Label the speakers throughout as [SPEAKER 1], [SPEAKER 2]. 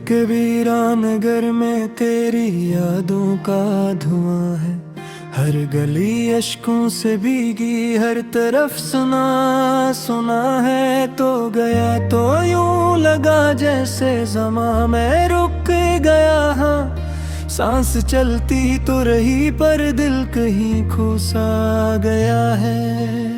[SPEAKER 1] के वीरान नगर में तेरी यादों का धुआं है। हर गली अश्कों से भीगी, हर तरफ सुना सुना है। तो गया तो यूं लगा जैसे ज़मां मैं रुक गया। हाँ, सांस चलती तो रही पर दिल कहीं खो सा गया है।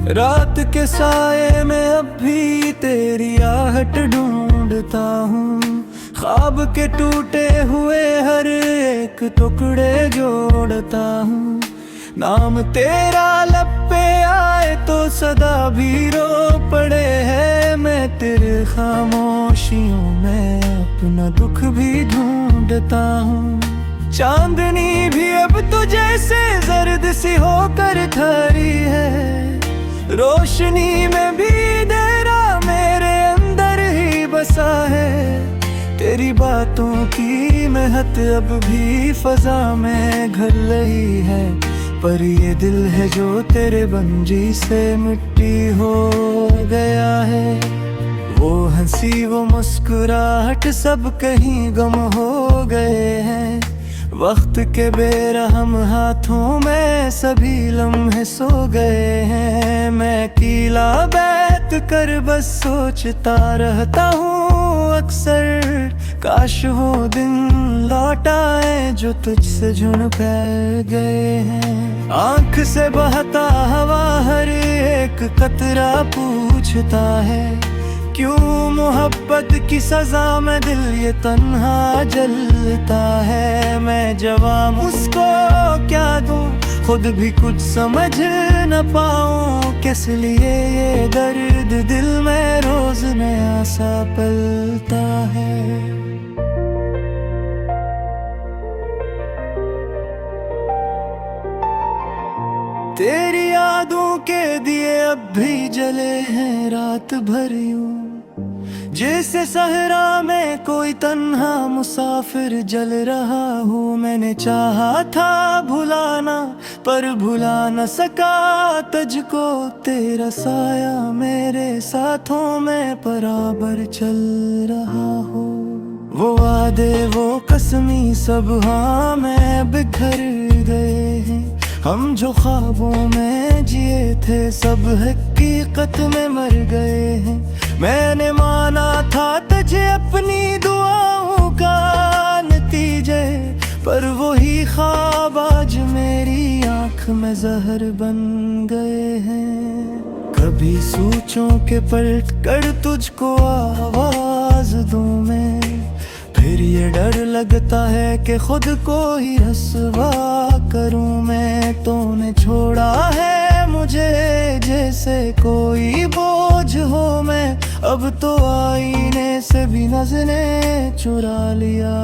[SPEAKER 1] रात के साये में अब भी तेरी आहट ढूंढता हूँ। ख्वाब के टूटे हुए हर एक टुकड़े जोड़ता हूँ। नाम तेरा लब पे आए तो सदा भी रो पड़े है। मैं तेरे खामोशियों में अपना दुख भी ढूंढता हूँ। चांदनी भी अब तो जैसे जर्द सी होकर ठहरी है। रोशनी में भी अंधेरा मेरे अंदर ही बसा है। तेरी बातों की महक अब भी फजा में घल रही है। पर ये दिल है जो तेरे बंजी से मिट्टी हो गया है। वो हंसी वो मुस्कुराहट सब कहीं गम हो गए हैं। वक्त के बेरहम हाथों में सभी लम्हे सो गए हैं। मैं कीला बैठ कर बस सोचता रहता हूँ अक्सर, काश वो दिन लौट आए जो तुझसे जुड़ गए हैं। आँख से बहता हवा हर एक कतरा पूछता है, क्यों मोहब्बत की सजा में दिल ये तन्हा जलता है। मैं जवाब उसको क्या दूं, खुद भी कुछ समझ न पाऊं। किस लिए ये दर्द दिल में रोज नया सा पलता है। तेरी यादों के दिए अब भी जले हैं रात भर यूं, जैसे सहरा में कोई तन्हा मुसाफिर जल रहा हूँ। मैंने चाहा था भुलाना पर भुला न सका तुझको। तेरा साया मेरे साथों में बराबर चल रहा हो। वो वादे वो कसमी सब हाँ में बिखर गए हैं। हम जो ख्वाबों में जिए थे सब हकीकत में मर गए हैं। मैंने माना था तुझे अपनी दुआओं का नतीजे, पर वही ख्वाब आज मेरी आँख में जहर बन गए हैं। कभी सोचों के पलट कर तुझको आवाज दूं मैं, फिर ये डर लगता है कि खुद को ही रस्वा करूं मैं। तूने छोड़ा है मुझे जैसे कोई बोझ हो मैं। अब तो आईने से भी नजरें चुरा लिया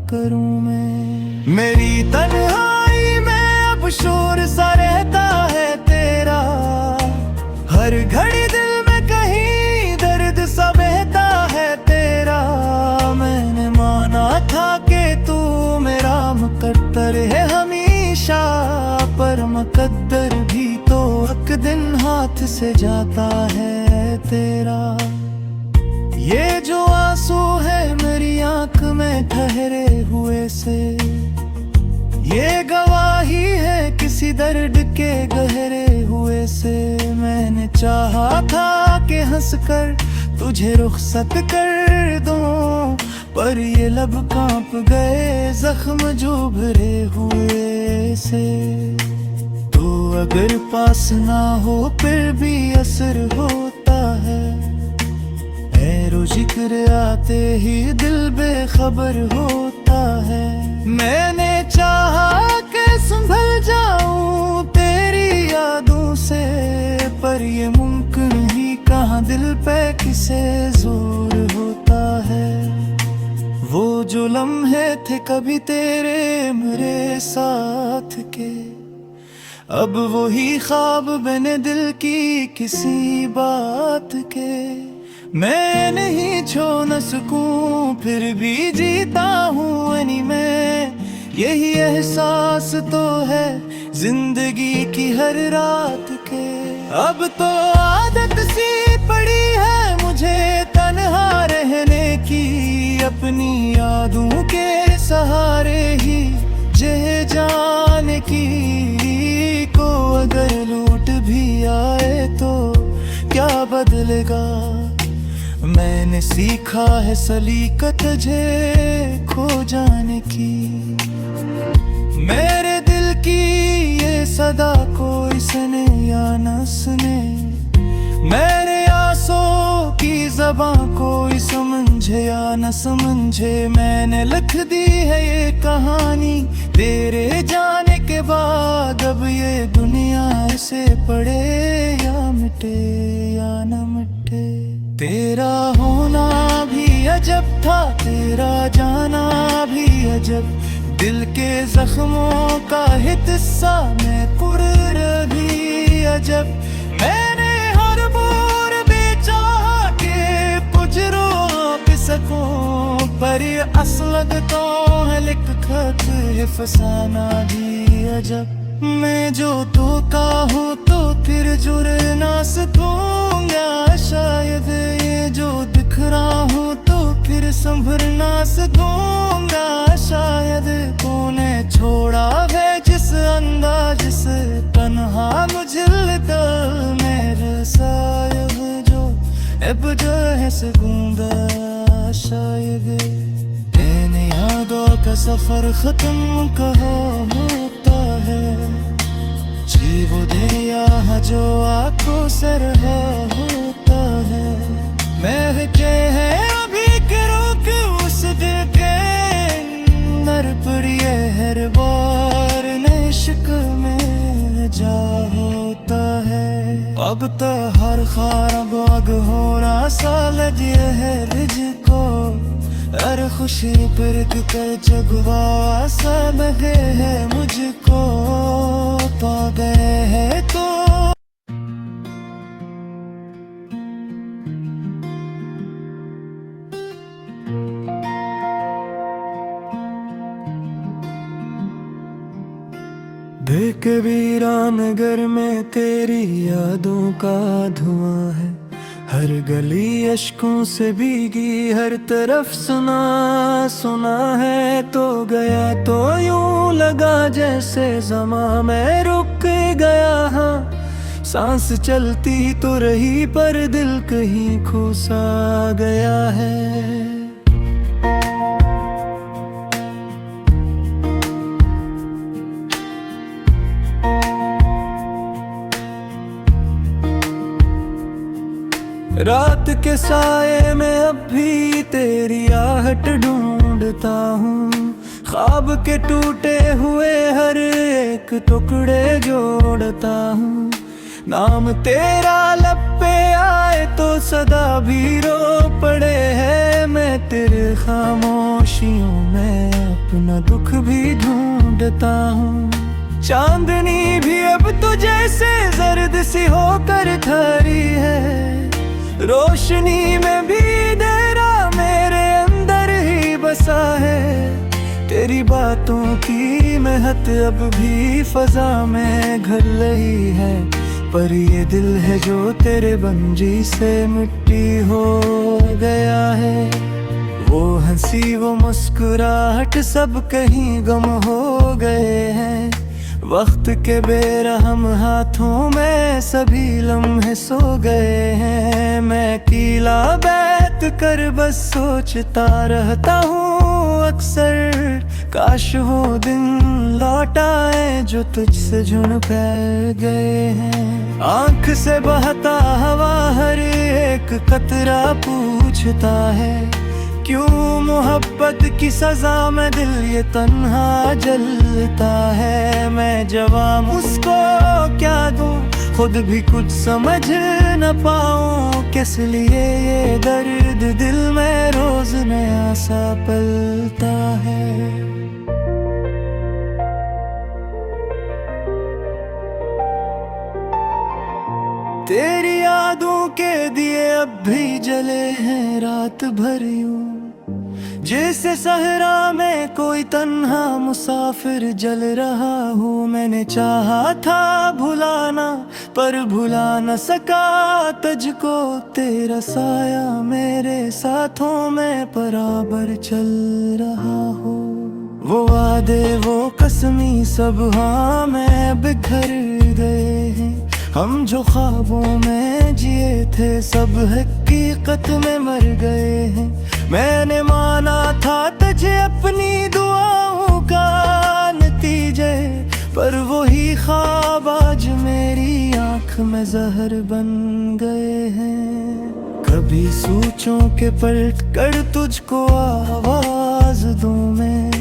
[SPEAKER 1] करूं मैं। मेरी तन्हाई में अब शोर सा रहता है तेरा, हर घड़ी दिल में कहीं दर्द सा बहता है तेरा। मैंने माना था कि तू मेरा मुकद्दर है हमेशा, पर मुकद्दर भी तो एक दिन हाथ से जाता है तेरा। ये जो आंसू है मेरी आंख में ठहरे हुए से, ये गवाही है किसी दर्द के गहरे हुए से। मैंने चाहा था कि हंसकर तुझे रुखसत कर दूं, पर ये लब कांप गए जख्म जो भरे हुए से। तो अगर पास ना हो फिर भी असर होता है। ऐरो जिक्र आते ही दिल बेखबर होता है। मैंने चाहा कि संभल जाऊं तेरी यादों से, पर ये मुमकिन ही कहाँ दिल पे किसे जोर होता है। वो जो लम्हे थे कभी तेरे मेरे साथ के, अब वही ख्वाब बने दिल की किसी बात के। मैं नहीं छो न सकूं फिर भी जीता हूँ मैं, यही एहसास तो है जिंदगी की हर रात के। अब तो आदत सी पड़ी है मुझे तन्हा रहने की, अपनी यादों के सहारे ही जह जाने की। को अगर लूट भी आए तो क्या बदलेगा, मैंने सीखा है सलीकत जे खो जाने की। मेरे दिल की ये सदा कोई सुने या न सुने, मेरे आंसू की ज़बां कोई समझे या न समझे, मैंने लिख दी है ये कहानी तेरे जाने के बाद। अब ये दुनिया से पड़े या मिटे या न मिटे, तेरा होना भी अजब था, तेरा जाना भी अजब। दिल के जख्मों का हिस्सा मैं कुर्र भी अजब। मैंने हर बोर बेचाह के पुजरो पे सकूं, पर ये असलग तो है लिख खत है फसाना भी अजब। मैं जो धोखा हूँ तो फिर जुर्म ना सकूंगा, शायद ये जो दिख रहा हूँ तो फिर संभर ना सकूंगा, शायद तूने छोड़ा है जिस अंदाज से तन्हा मुझे दिल मेरे सायब जो अब जो है सकूंगा शायद। तेने यादों का सफर खत्म कहा होता है, जी वो दरिया जो आंखों से रहा होता है। महके हैं अभी के रुख उस दिल के अंदर, पर ये हर बार इश्क में जा होता है। अब तो हर ख्वाब बाग होना सा लगे है रिझको, अरे खुशी पर कर जगवा सा लगे है मुझको, पा गए है तो। देख वीरानगर में तेरी यादों का धुआं है, हर गली अश्कों से भीगी, हर तरफ सुना सुना है। तो गया तो यूं लगा जैसे ज़मां में रुक गया, हाँ सांस चलती तो रही पर दिल कहीं खो सा गया है। रात के साये में अब भी तेरी आहट ढूंढता हूँ, ख्वाब के टूटे हुए हर एक टुकड़े जोड़ता हूँ। नाम तेरा लब पे आए तो सदा भी रो पड़े है, मैं तेरे खामोशियों में अपना दुख भी ढूंढता हूँ। चांदनी भी अब तो जैसे जर्द सी होकर खड़ी है, रोशनी में भी अंधेरा मेरे अंदर ही बसा है। तेरी बातों की महक अब भी फजा में घल रही है, पर ये दिल है जो तेरे बंजी से मिट्टी हो गया है। वो हंसी वो मुस्कुराहट सब कहीं गम हो गए हैं, वक्त के बेरहम हाथों में सभी लम्हे सो गए हैं। मैं कीला बैठ कर बस सोचता रहता हूँ अक्सर, काश वो दिन लौट आए जो तुझसे जुड़ कर गए हैं। आँख से बहता हवा हर एक कतरा पूछता है, क्यों मोहब्बत की सजा में दिल ये तन्हा जलता है। मैं जवाब उसको क्या दूं, खुद भी कुछ समझ न पाऊं, किस लिए ये दर्द दिल में रोज नया सा पलता है। तेरी यादों के दिए अब भी जले हैं रात भर यूं, जैसे सहरा में कोई तन्हा मुसाफिर जल रहा हूँ। मैंने चाहा था भुलाना पर भुला न सका तुझको। तेरा साया मेरे साथों में बराबर चल रहा हो। वो वादे वो कसमी सब हाँ में बिखर गए हैं। हम जो ख्वाबों में जिए थे सब हकीकत में मर गए हैं। मैंने माना था तुझे अपनी दुआओं का नतीजे, पर वही ख्वाब आज मेरी आँख में जहर बन गए हैं। कभी सोचों के पलट कर तुझको आवाज दूं मैं,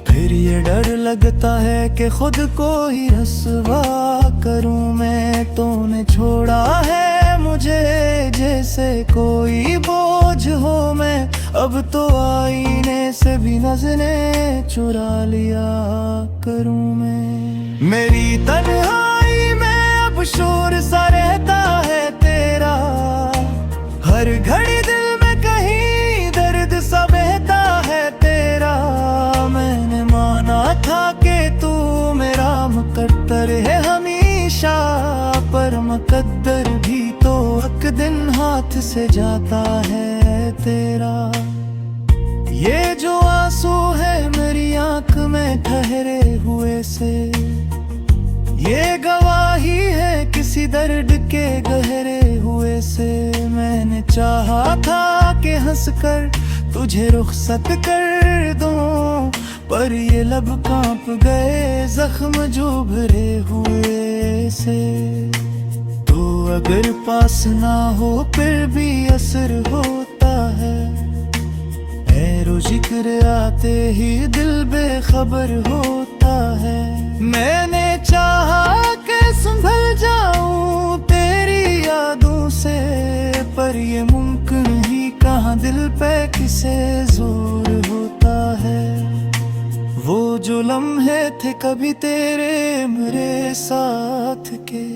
[SPEAKER 1] फिर ये डर लगता है कि खुद को ही रस्वा करूं मैं। तूने छोड़ा है मुझे जैसे कोई बोझ हो मैं। अब तो आईने से भी नजरें चुरा लिया करूं मैं। मेरी तन्हाई में अब शोर सा रहता है तेरा, हर घड़ी दिल में कहीं दर्द सा बहता है तेरा। मैंने माना था कि तू मेरा मुकद्दर है हमेशा, पर मुकद्दर भी तो एक दिन हाथ से जाता है तेरा। ये जो आंसू है मेरी आंख में ठहरे हुए से, ये गवाही है किसी दर्द के गहरे हुए से। मैंने चाहा था कि हंसकर तुझे रुखसत कर दूं, पर ये लब कांप गए जख्म जो भरे हुए से। तो अगर पास ना हो फिर भी असर होता है, ऐरो जिक्र आते ही दिल बेखबर होता है। मैंने चाहा कि संभल जाऊं तेरी यादों से, पर ये मुमकिन ही कहाँ दिल पे किसे जोर होता है। वो जो लम्हे थे कभी तेरे मेरे साथ के,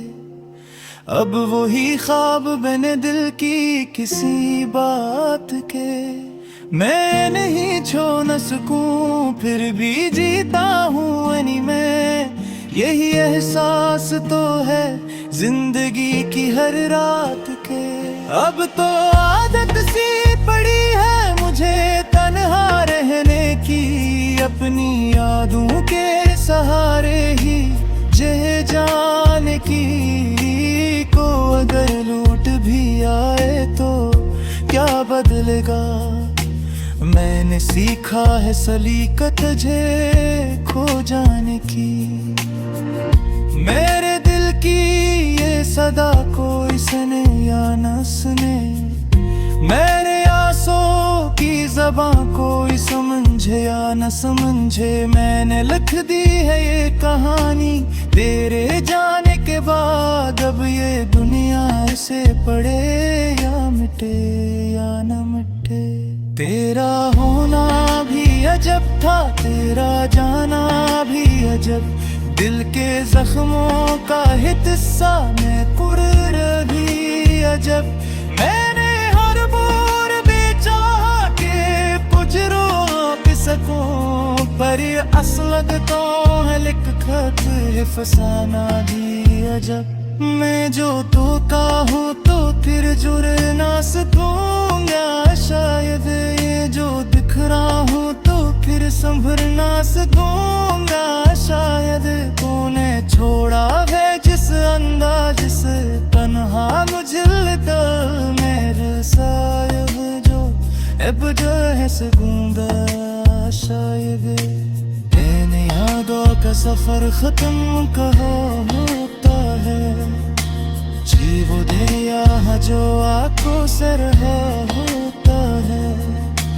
[SPEAKER 1] अब वही ख्वाब बने दिल की किसी बात के। मैं नहीं छो न सकूं फिर भी जीता हूँ यानी मैं, यही एहसास तो है जिंदगी की हर रात के। अब तो आदत सी पड़ी है मुझे तन्हा रहने की, अपनी यादों के सहारे ही जह जाने की। को अगर लूट भी आए तो क्या बदलेगा, मैंने सीखा है सलीकत तुझे खो जाने की। मेरे दिल की ये सदा कोई सुने या न सुने, मेरे आंसू की ज़बां कोई समझे या न समझे। मैंने लिख दी है ये कहानी तेरे जाने के बाद, अब ये दुनिया से पड़े या मिटे या न मिटे। तेरा होना भी अजब था तेरा जाना भी अजब, दिल के जख्मों का हिस्सा मैं कुर्र भी अजब। मैंने हर बोर बेचा के पुजरो आप सकूं, पर ये असलग तो है लिख खत फसाना भी अजब। मैं जो तो का हूँ तो फिर जुड़ ना सकूंगा शायद, ये जो दिखरा हूँ तो फिर संभर ना सकूंगा शायद। तूने छोड़ा है जिस अंदाज से तन्हा मुझे लगता, मेरे सायब जो अब जो है सकूंगा शायद। तेने यादों का सफर खत्म कहा होता है, जी वो दरिया जो आंखों से रहा होता है।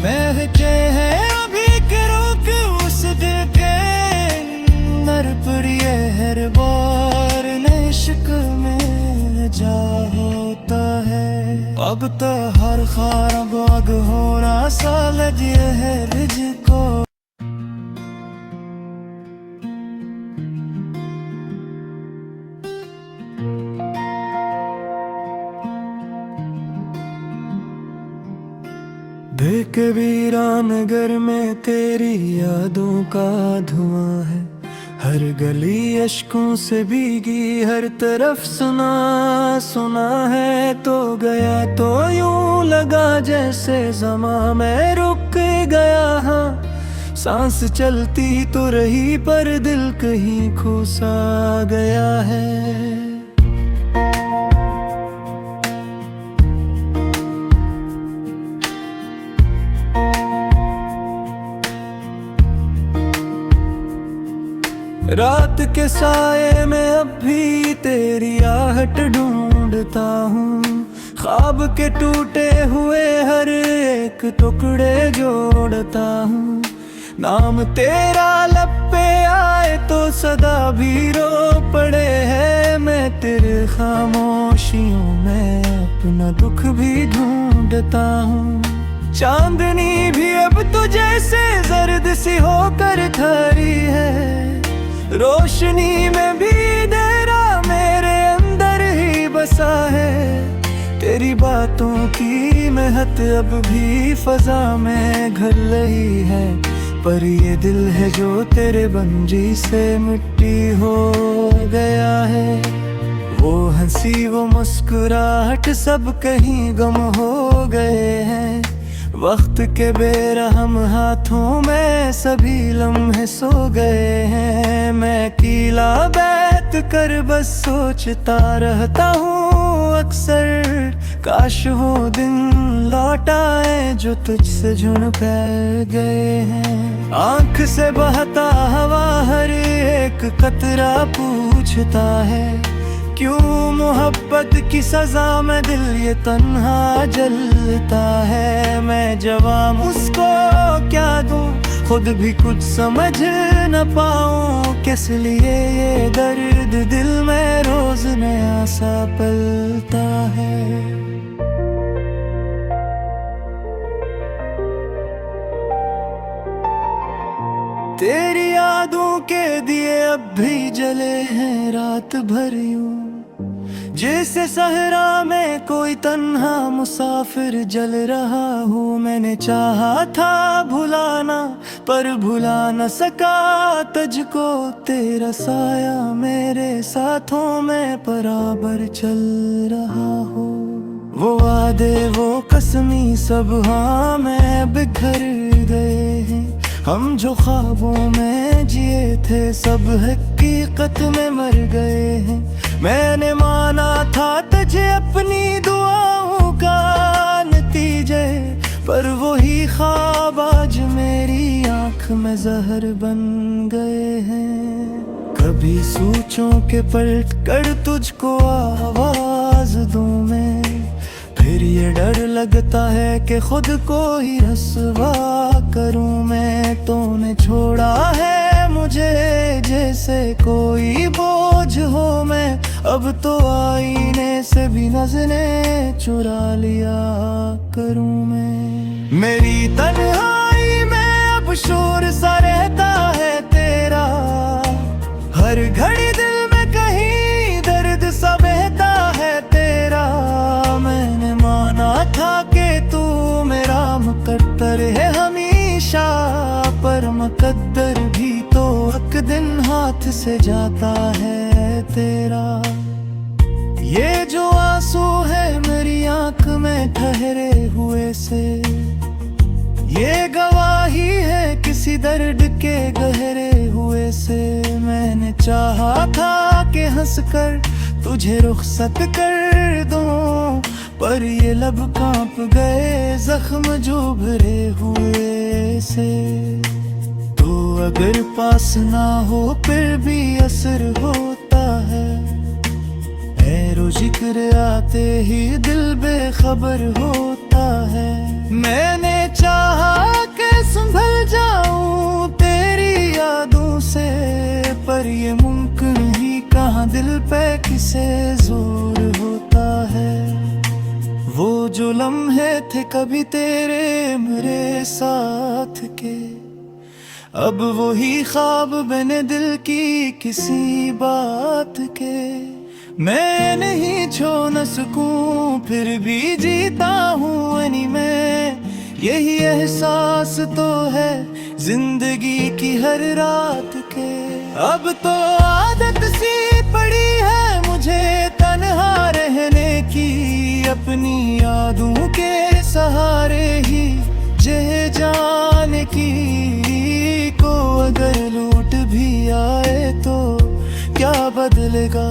[SPEAKER 1] महके हैं अभी के रुक उस दिल के अंदर, पर ये हर बार नए इश्क में जा होता है। अब तो हर खार बाग होना सा लगे है रिझको। एक वीरान नगर में तेरी यादों का धुआं है, हर गली अश्कों से भीगी, हर तरफ सुना सुना है। तो गया तो यूं लगा जैसे ज़मां मैं रुक गया, हाँ सांस चलती तो रही पर दिल कहीं खो सा गया है। रात के साए में अब भी तेरी आहट ढूंढता हूँ, ख्वाब के टूटे हुए हर एक टुकड़े जोड़ता हूँ। नाम तेरा लब पे आए तो सदा भी रो पड़े है, मैं तेरे खामोशियों में अपना दुख भी ढूंढता हूँ। चांदनी भी अब तो जैसे जर्द सी होकर खड़ी है, रोशनी में भी अंधेरा मेरे अंदर ही बसा है। तेरी बातों की महक अब भी फजा में घल रही है, पर ये दिल है जो तेरे बंजी से मिट्टी हो गया है। वो हंसी वो मुस्कुराहट सब कहीं गम हो गए हैं, वक्त के बेरहम हाथों में सभी लम्हे सो गए हैं। मैं कीला बैठ कर बस सोचता रहता हूँ अक्सर, काश वो दिन लौट आए जो तुझसे जुड़ गए हैं। आंख से बहता हवा हर एक कतरा पूछता है, क्यों मोहब्बत की सजा में दिल ये तन्हा जलता है। मैं जवाब उसको क्या दूं, खुद भी कुछ समझ न पाऊं, किस लिए ये दर्द दिल में रोज नया सा पलता है। तेरी यादों के दिए अब भी जले हैं रात भर यूं, जैसे सहरा में कोई तन्हा मुसाफिर जल रहा हूँ। मैंने चाहा था भुलाना पर भुला न सका तुझको, तेरा साया मेरे साथों में बराबर चल रहा हो। वो वादे वो कसमी सब हाँ में बिखर गए हैं, हम जो ख्वाबों में जिए थे सब हकीकत में मर गए हैं। मैंने माना था तुझे अपनी दुआओं का नतीजे, पर वही ख्वाब आज मेरी आंख में जहर बन गए हैं। कभी सोचों के पलट कर तुझको आवाज दूं मैं, फिर ये डर लगता है कि खुद को ही रस्वा करूं मैं। तूने छोड़ा है मुझे जैसे कोई बोझ हो मैं, अब तो आईने से भी नजरें चुरा लिया करूं मैं। मेरी तन्हाई में अब शोर सा रहता है तेरा, हर घड़ी दिल में कहीं दर्द सा बहता है तेरा। मैंने माना था कि तू मेरा मुकद्दर है हमेशा, पर मुकद्दर भी तो एक दिन हाथ से जाता है तेरा। ये जो आंसू है मेरी आंख में ठहरे हुए से, ये गवाही है किसी दर्द के गहरे हुए से। मैंने चाहा था कि हंसकर तुझे रुखसत कर दूं, पर ये लब कांप गए जख्म जो भरे हुए से। तो अगर पास ना हो फिर भी असर होता है, ऐरो जिक्र आते ही दिल बेखबर होता है। मैंने चाहा कि संभल जाऊं तेरी यादों से, पर ये मुमकिन ही कहाँ दिल पे किसे जोर होता है। वो जो लम्हे थे कभी तेरे मेरे साथ के, अब वही ख्वाब बने दिल की किसी बात के। मैं नहीं छो न सकूं फिर भी जीता हूँ मैं, यही एहसास तो है जिंदगी की हर रात के। अब तो आदत सी पड़ी है मुझे तन्हा रहने की, अपनी यादों के सहारे ही जे जाने की। को अगर लूट भी आए तो क्या बदलेगा,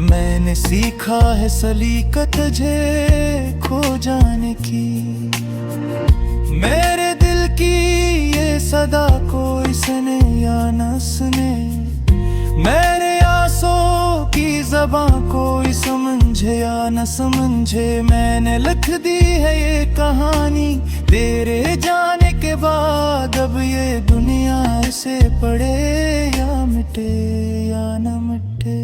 [SPEAKER 1] मैंने सीखा है सलीकत जे खो जाने की। मेरे दिल की ये सदा कोई सुने या न सुने, मेरे आंसू की ज़बां कोई समझे या न समझे, मैंने लिख दी है ये कहानी तेरे जाने के बाद। अब ये दुनिया से पड़े या मिटे या न मिटे,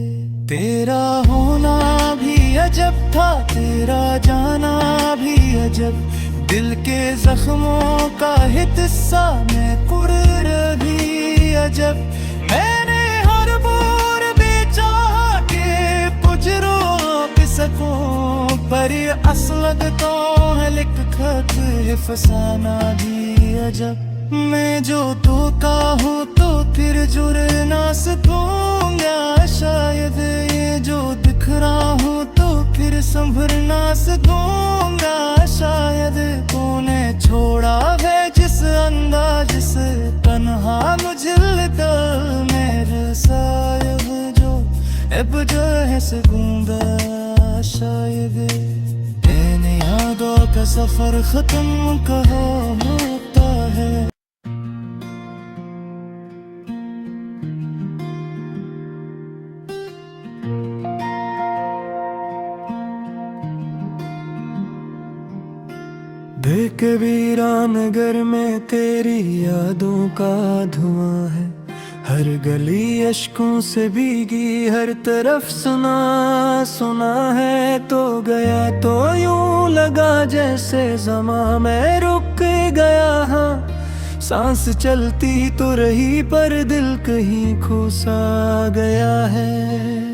[SPEAKER 1] तेरा होना भी अजब था, तेरा जाना भी अजब। दिल के जख्मों का हिस्सा में कुर्र भी अजब। मैंने हर बोर बेचा के पुजरों पे सकूं, पर ये असलग तो है लिख खत फसाना भी अजब। मैं जो धोखा हूँ तो फिर जुर्म ना सकूंगा शायद, ये जो दिख रहा हूँ तो फिर संभर ना सकूंगा शायद। तूने छोड़ा है जिस अंदाज से तन्हा मुझे दिल मेरे सायब, जो अब जो है सकूंगा शायद। इन यादों का सफर खत्म कहाँ होता है। देख वीरान नगर में तेरी यादों का धुआं है, हर गली अश्कों से भीगी, हर तरफ सुना सुना है। तो गया तो यूं लगा जैसे ज़मा मैं रुक गया, हाँ सांस चलती तो रही पर दिल कहीं खो सा गया है।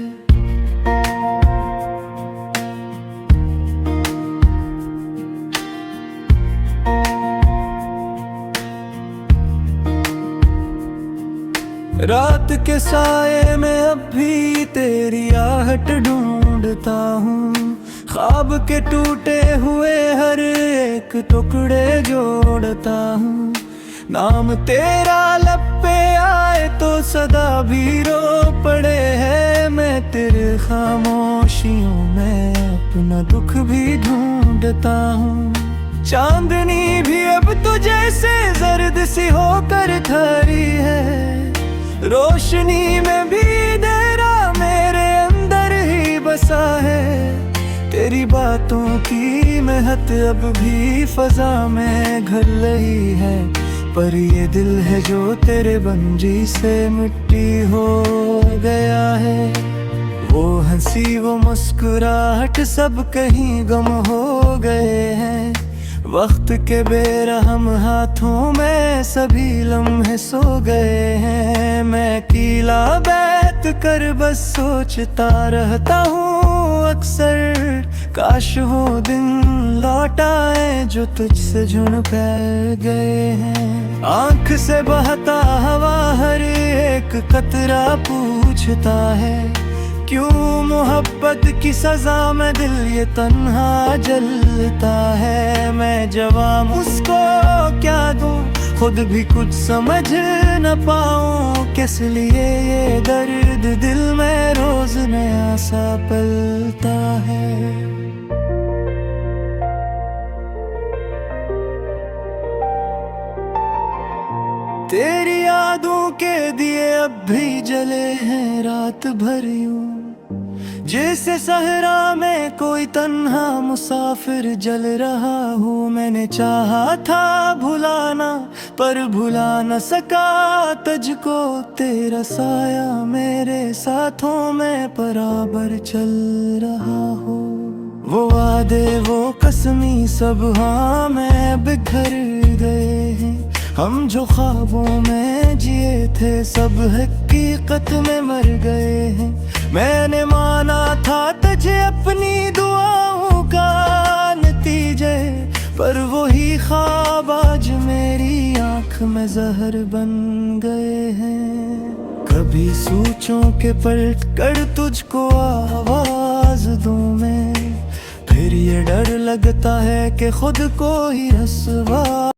[SPEAKER 1] रात के साये में अब भी तेरी आहट ढूंढता हूँ, ख्वाब के टूटे हुए हर एक टुकड़े जोड़ता हूँ। नाम तेरा लब पे आए तो सदा भी रो पड़े है, मैं तेरे खामोशियों में अपना दुख भी ढूंढता हूँ। चांदनी भी अब तो जैसे जर्द सी होकर खड़ी है, रोशनी में भी अंधेरा मेरे अंदर ही बसा है। तेरी बातों की महक अब भी फजा में घल रही है, पर ये दिल है जो तेरे बंजी से मिट्टी हो गया है। वो हंसी वो मुस्कुराहट सब कहीं गम हो गए हैं, वक्त के बेरहम हाथों में सभी लम्हे सो गए हैं। मैं कीला बैठ कर बस सोचता रहता हूँ अक्सर, काश वो दिन लौट आए जो तुझसे जुड़ गए हैं। आंख से बहता हवा हर एक कतरा पूछता है, क्यों मोहब्बत की सजा में दिल ये तन्हा जलता है। मैं जवाब उसको क्या दूं, खुद भी कुछ समझ न पाऊं, किस लिए ये दर्द दिल में रोज नया सा पलता है। तेरी यादों के दिए अब भी जले हैं रात भर यूं, जैसे सहरा में कोई तन्हा मुसाफिर जल रहा हूँ। मैंने चाहा था भुलाना पर भुला न सका तुझको, तेरा साया मेरे साथों में बराबर चल रहा हो। वो वादे वो कसमी सब हाँ में बिखर गए हैं, हम जो ख्वाबों में जिए थे सब हकीकत में मर गए हैं। मैंने माना था तुझे अपनी दुआओं का नतीजे, पर वही ख्वाब आज मेरी आंख में जहर बन गए हैं। कभी सोचों के पलट कर तुझको आवाज दूं मैं, फिर ये डर लगता है कि खुद को ही रस्वा